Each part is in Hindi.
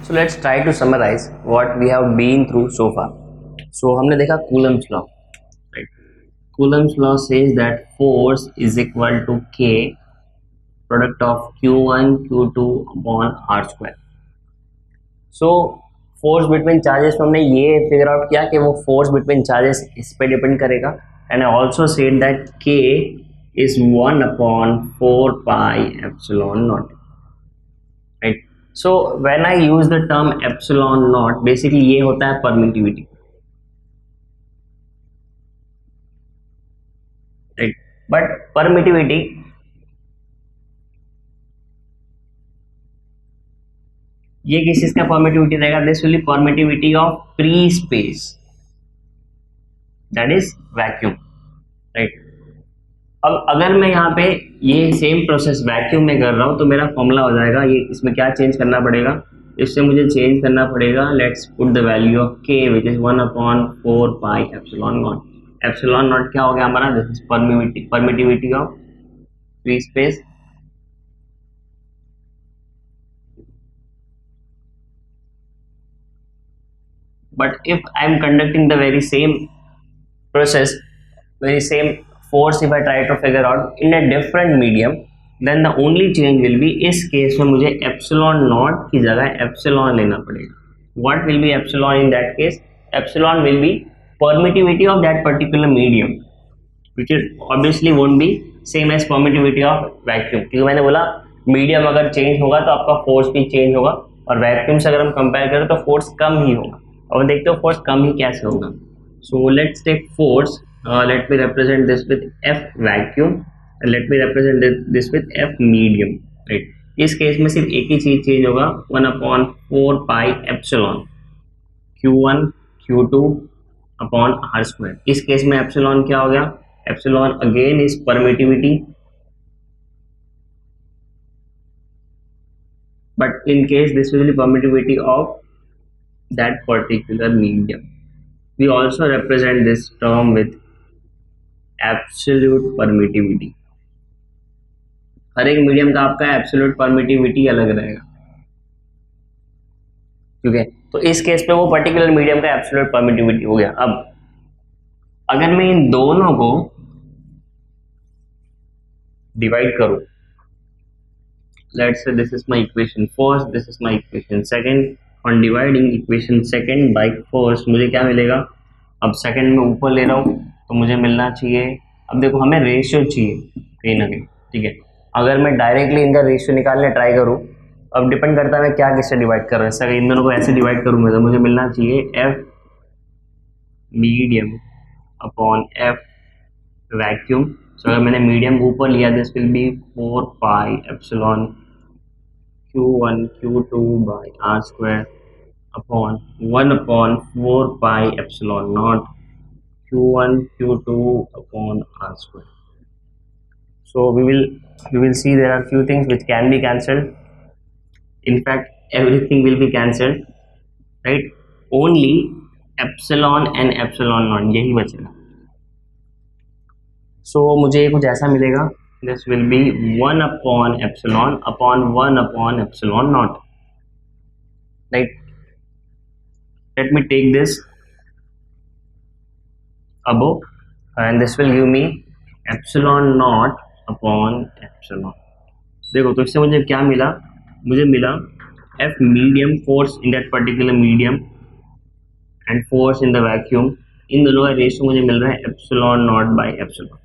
So let's try to summarize what we have been through so far. So हमने देखा Coulomb's law, right? Coulomb's law says that force is equal to K product of Q1 Q2 upon R square. So force between charges हमने ये figure out किया कि वो force between charges इस पे depend करेगा, and I also said that K is 1 upon 4 pi epsilon naught, right? So when I use the term epsilon naught, basically ये होता है permittivity, right? But permittivity ये किस चीज का परमिटिविटी रहेगा? This will B permittivity of free space, that is vacuum, right? अब अगर मैं यहाँ पे ये सेम प्रोसेस वैक्यूम में कर रहा हूँ तो मेरा फॉर्मूला हो जाएगा ये, इसमें क्या चेंज करना पड़ेगा? इससे मुझे चेंज करना पड़ेगा, let's put the value of k which is 1 upon 4 pi epsilon not. Epsilon not क्या हो गया हमारा? This is permittivity of free space, but if I am conducting the very same process, very same force, if I try to figure out in a different medium, then the only change will be इस केस में मुझे एप्सिलॉन नॉट की जगह एप्सिलॉन लेना पड़ेगा। What will be epsilon in that case? Epsilon will be permittivity of that particular medium, which is obviously won't be same as permittivity of vacuum, क्योंकि मैंने बोला मीडियम अगर चेंज होगा तो आपका फोर्स भी चेंज होगा, और वैक्यूम से अगर हम कंपेयर करें तो फोर्स कम ही होगा। और देखते हो फोर्स कम ही कैसे होगा। So let's take force, let me represent this with F vacuum, let me represent this with F medium, right? इस केस में सिर्फ एक ही चीज चेंज होगा, 1 upon 4 pi epsilon Q1 Q2 upon R square. इस केस में एप्सिलॉन क्या हो गया? Epsilon again is permittivity, but in case this will be permittivity of that particular medium. We also represent this term with absolute permittivity. हर एक मीडियम का आपका एब्सोल्यूट परमिटिविटी अलग रहेगा, ठीक है? तो इस केस पे वो पर्टिकुलर मीडियम का एब्सोल्यूट परमिटिविटी हो गया। अब अगर मैं इन दोनों को डिवाइड करूं, let's say this is my equation first, this is my equation second, on dividing equation second by first मुझे क्या मिलेगा? अब सेकंड में ऊपर ले रहा हूँ तो मुझे मिलना चाहिए, अब देखो हमें रेशियो चाहिए कहीं ना कहीं, ठीक है? अगर मैं डायरेक्टली इनका रेशियो निकालने ट्राई करूँ, अब डिपेंड करता है मैं क्या किससे डिवाइड कर रहा हूँ। अगर इन दोनों को ऐसे डिवाइड करूँगा तो मुझे मिलना चाहिए F medium upon F vacuum. So अगर मैंने मीडियम ऊपर लिया, this will be 4 pi epsilon Q1 Q2 by R square upon 1 upon 4 pi epsilon naught Q1 Q2 upon R square. So we will see there are few things which can be cancelled. In fact, everything will be cancelled, right? Only epsilon and epsilon naught यही बचेगा। So मुझे कुछ ऐसा मिलेगा, this will be 1 upon epsilon upon 1 upon epsilon naught, right? Let me take this above and this will give me epsilon naught upon epsilon। देखो तो इससे मुझे क्या मिला? मुझे मिला F medium force in that particular medium and force in the vacuum, इन दोनों का रेशियो मुझे मिल रहा है epsilon naught by epsilon।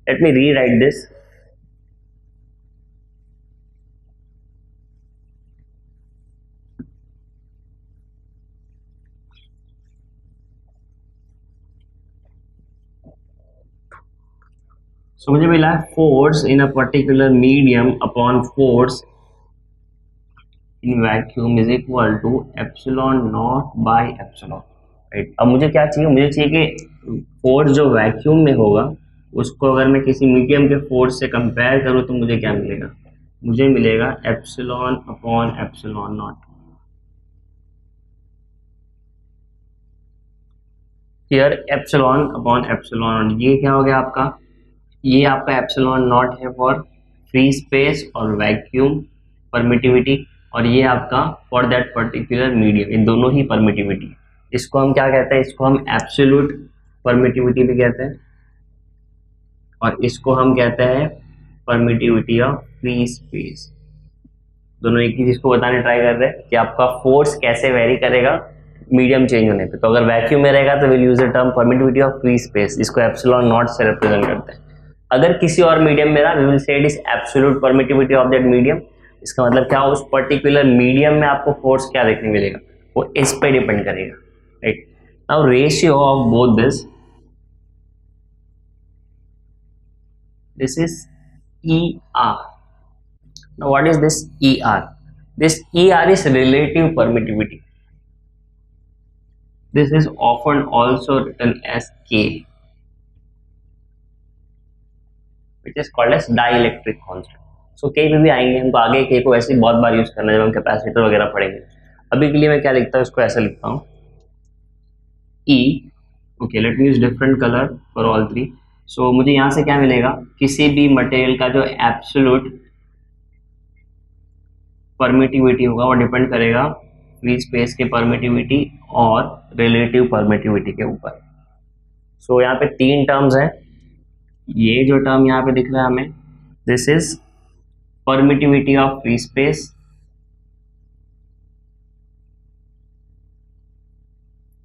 Let me rewrite this. So मुझे मिला force in a particular medium upon force in vacuum is equal to epsilon naught by epsilon, right? अब मुझे क्या चाहिए? मुझे चाहिए कि force जो vacuum में होगा उसको अगर मैं किसी मीडियम के फोर्स से कंपेयर करूं तो मुझे क्या मिलेगा? मुझे मिलेगा epsilon upon epsilon not. Here epsilon upon epsilon not, ये क्या हो गया आपका? ये आपका एप्सिलॉन नॉट है फॉर फ्री स्पेस और वैक्यूम परमिटिविटी, और ये आपका फॉर दैट पर्टिकुलर मीडियम, इन दोनों ही परमिटिविटी। इसको हम क्या कहते हैं, इसको हम एब्सोल्यूट परमिटिविटी भी कहते हैं, और इसको हम कहते हैं परमिटिविटी ऑफ फ्री स्पेस। दोनों एक ही चीज को बताने ट्राई कर रहे हैं कि आपका फोर्स कैसे वेरी करेगा मीडियम चेंज होने पे। तो अगर वैक्यूम में रहेगा तो will use the term permittivity of free space, जिसको एप्सिलॉन नॉट से रिप्रेजेंट करते हैं। अगर किसी और मीडियम में रहा, we will say it is absolute permittivity of that medium. इसका मतलब क्या, उस पर्टिकुलर मीडियम में आपको फोर्स क्या देखने मिलेगा, वो इस पे डिपेंड करेगा, right. Now ratio of both this is ER. Now what is this ER? This ER is relative permittivity. This is often also written as K, which is called as dielectric constant. So K पे भी आएंगे, हमको आगे K को ऐसे बहुत बार यूज करना है जब हम कैपेसिटर वगैरह पढ़ेंगे। अभी के लिए मैं क्या लिखता हूँ, इसको ऐसा लिखता हूँ E. Okay, let me use different color for all three. So मुझे यहाँ से क्या मिलेगा, किसी भी मटेरियल का जो एब्सोल्यूट परमिटिविटी होगा वो डिपेंड करेगा फ्री स्पेस के परमिटिविटी और रिलेटिव परमिटिविटी के ऊपर। सो यहाँ पे तीन टर्म्स हैं। ये जो टर्म यहाँ पे दिख रहा है हमें, this is permittivity of free space,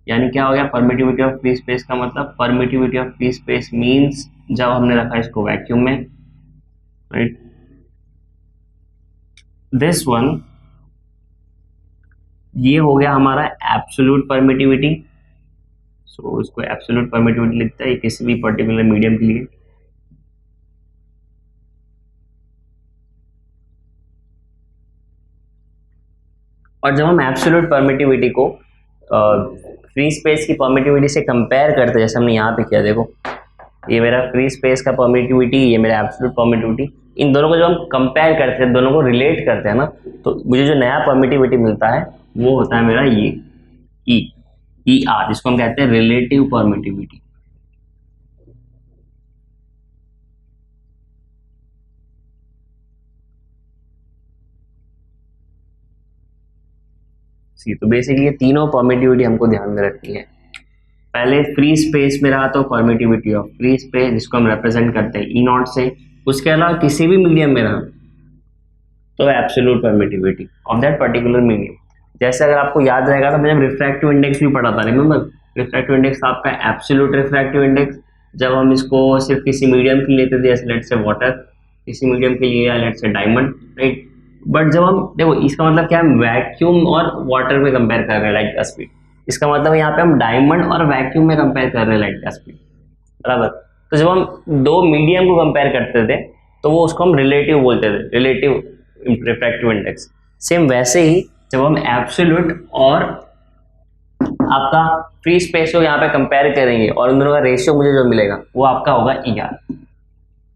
यानी क्या हो गया, परमिटिविटी ऑफ फ्री स्पेस का मतलब permittivity of free space means जब हमने रखा इसको वैक्यूम में, राइट। दिस वन, ये हो गया हमारा एब्सोल्यूट परमिटिविटी। सो इसको एब्सोल्यूट परमिटिविटी लिखते हैं किसी भी पर्टिकुलर मीडियम के लिए। और जब हम एब्सोल्यूट परमिटिविटी को फ्री स्पेस की परमिटिविटी से कंपेयर करते हैं, जैसे हमने यहाँ पे किया, देखो ये मेरा फ्री स्पेस का परमिटिविटी, ये मेरा एब्सोल्यूट परमिटिविटी, इन दोनों को जब हम कंपेयर करते हैं, दोनों को रिलेट करते हैं ना, तो मुझे जो नया परमिटिविटी मिलता है वो होता है मेरा ये ER, जिसको हम कहते हैं रिलेटिव परमिटिविटी। तो बेसिकली ये तीनों परमिटिविटी हमको ध्यान में रखनी है। पहले फ्री स्पेस में रहा तो परमिटिविटी ऑफ फ्री स्पेस, जिसको हम रिप्रेजेंट करते हैं E0 से। उसके अलावा किसी भी मीडियम में रहा तो absolute permittivity of that particular medium. जैसे अगर आपको याद रहेगा तो मैंने रिफ्रैक्टिव इंडेक्स भी पढ़ा था, रिमेंबर, रिफ्रैक्टिव इंडेक्स आपका एब्सोल्यूट रिफ्रैक्टिव इंडेक्स, जब हम इसको सिर्फ किसी मीडियम के लिए लेते थे, जैसे लेट से वाटर, किसी मीडियम के लिए, या लेट से डायमंड, राइट। बट जब हम देखो, इसका मतलब क्या है, वैक्यूम और वाटर में कंपेयर कर रहे हैं लाइट का स्पीड, इसका मतलब यहाँ पे हम डायमंड और वैक्यूम में कंपेयर कर रहे हैं लाइट का स्पीड, बराबर। तो जब हम दो मीडियम को कंपेयर करते थे तो वो उसको हम रिलेटिव बोलते थे, रिलेटिव रिफ्रैक्टिव इंडेक्स। सेम वैसे ही जब हम एब्सोल्यूट और आपका फ्री स्पेस को यहाँ पे कंपेयर करेंगे और उन दोनों का रेशियो मुझे जो मिलेगा वो आपका होगा ER।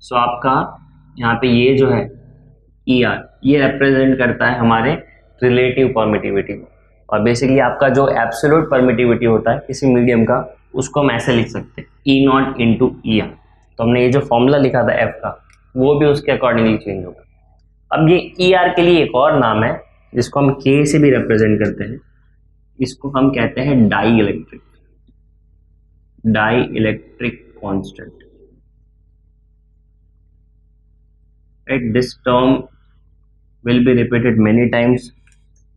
सो आपका यहाँ पे ये जो है ER, ये रिप्रेजेंट करता है हमारे रिलेटिव परमिटिविटी को। और बेसिकली आपका जो एब्सोल्यूट परमिटिविटी होता है किसी मीडियम का, उसको हम ऐसे लिख सकते हैं E0 इंटू ER। तो हमने ये जो फॉर्मूला लिखा था F का, वो भी उसके अकॉर्डिंगली चेंज होगा। अब ये ER के लिए एक और नाम है जिसको हम K से भी रिप्रेजेंट करते हैं, इसको हम कहते हैं dielectric constant, right. This term will be repeated many times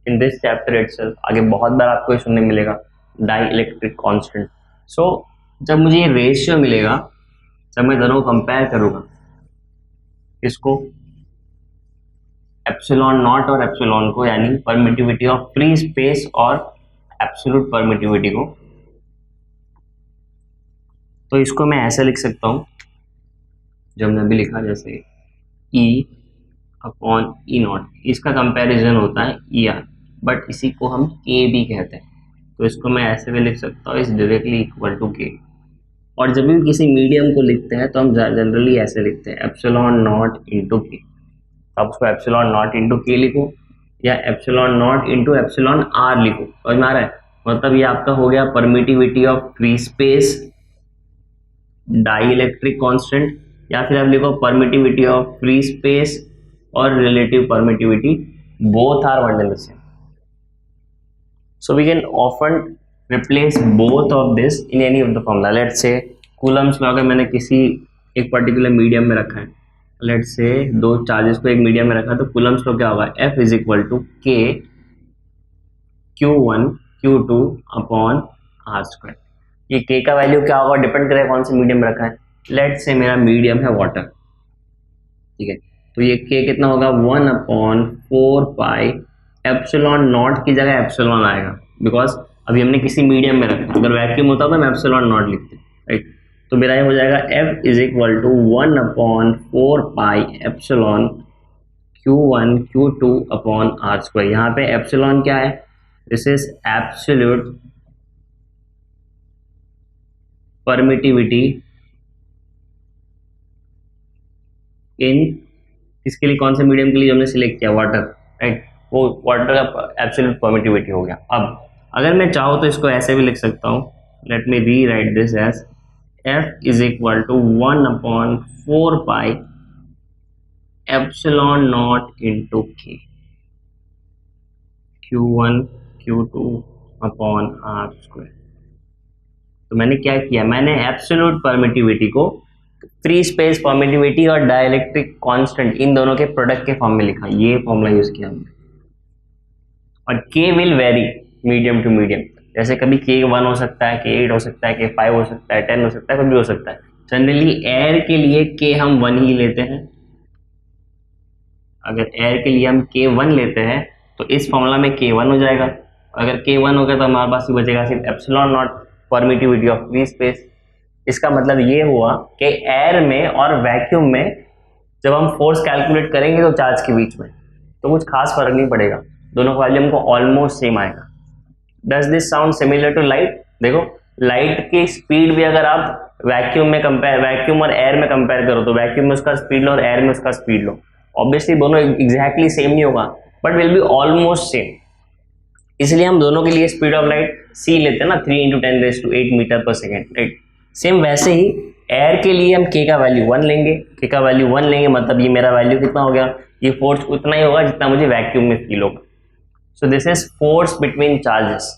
in this chapter itself. आगे बहुत बार आपको ये सुनने मिलेगा डाई इलेक्ट्रिक कांस्टेंट। सो जब मुझे ये रेशियो मिलेगा, जब मैं दोनों को कंपेयर करूंगा, इसको एप्सिलॉन नॉट और एप्सिलॉन को, यानी परमिटिविटी ऑफ फ्री स्पेस और एब्सोल्यूट परमिटिविटी को, तो इसको मैं ऐसे लिख सकता हूं जो हमने अभी लिखा, जैसे E/E0, इसका कंपैरिजन होता है ER, बट इसी को हम K भी कहते हैं। तो इसको मैं ऐसे भी लिख सकता हूँ, is directly equal to K। और जब भी किसी मीडियम को लिखते हैं तो हम जनरली ऐसे लिखते हैं एप्सिलॉन नॉट इंटू K। आप उसको एप्सिलॉन नॉट इंटू K लिखो या epsilon not into epsilon R लिखो, समझ में आ रहा है। मतलब ये आपका हो गया permittivity of free space dielectric constant, या फिर आप लिखो परमिटिविटी ऑफ फ्री स्पेस और relative permittivity both are one and the same. So we can often replace both of this in any of the formula. Let's say Coulomb's law अगर मैंने किसी एक पर्टिकुलर मीडियम में रखा है, लेट्स से दो चार्जेस को एक मीडियम में रखा है, तो कूलम्स लॉ क्या होगा, F इज इक्वल टू के Q1 Q2 upon R square. ये K का वैल्यू क्या होगा, डिपेंड करेगा कौन से मीडियम में रखा है. लेट्स से मेरा मीडियम है वाटर, ठीक है, तो ये K कितना होगा 1/4 एप्सिलॉन नॉट की जगह एप्सिलॉन आएगा, बिकॉज अभी हमने किसी मीडियम में रखा. अगर वैक्यूम होता तो हम एप्सिलॉन नॉट लिखते, राइट. तो मेरा ये हो जाएगा F is equal to 1/4 epsilon Q1 Q2 upon R square. यहाँ पे एप्सिलॉन क्या है, this is absolute permittivity in, इसके लिए कौन से मीडियम के लिए हमने सिलेक्ट किया, वाटर, राइट. वो वाटर का एब्सोल्यूट परमिटिविटी हो गया. अब अगर मैं चाहूँ तो इसको ऐसे भी लिख सकता हूँ, let me rewrite this as F is equal to 1/4 epsilon not into K Q1 Q2 upon R square. तो मैंने क्या किया, मैंने एब्सोल्यूट परमिटिविटी को फ्री स्पेस परमिटिविटी और डाइलेक्ट्रिक कांस्टेंट इन दोनों के प्रोडक्ट के फॉर्म में लिखा, ये फॉर्मूला यूज किया हमने. और K will vary medium to medium, जैसे कभी K1 हो सकता है, K8 हो सकता है, K5 हो सकता है, 10 हो सकता है, कुछ भी हो सकता है. जनरली एयर के लिए K हम 1 ही लेते हैं. अगर एयर के लिए हम K1 लेते हैं तो इस फॉर्मूला में K1 हो जाएगा. अगर K1 हो गया तो हमारे पास बचेगा सिर्फ epsilon not permittivity of free space. इसका मतलब ये हुआ कि एयर में और वैक्यूम में जब हम फोर्स कैलकुलेट करेंगे तो चार्ज के बीच में तो कुछ खास फर्क नहीं पड़ेगा, दोनों का वैल्यू हमको ऑलमोस्ट सेम आएगा. Does this sound similar to light. देखो लाइट की स्पीड भी अगर आप वैक्यूम और एयर में कंपेयर करो तो वैक्यूम में उसका स्पीड लो और एयर में उसका स्पीड लो, ऑब्वियसली दोनों एग्जैक्टली सेम नहीं होगा but will be almost same. इसलिए हम दोनों के लिए स्पीड ऑफ लाइट c लेते हैं ना, 3 × 10⁸ मीटर पर सेकेंड, राइट. सेम वैसे ही एयर के लिए हम K का वैल्यू 1 लेंगे, K का वैल्यू 1 लेंगे मतलब ये मेरा वैल्यू कितना हो गया, ये फोर्स उतना ही होगा जितना मुझे वैक्यूम में फील होगा. So this is force between charges.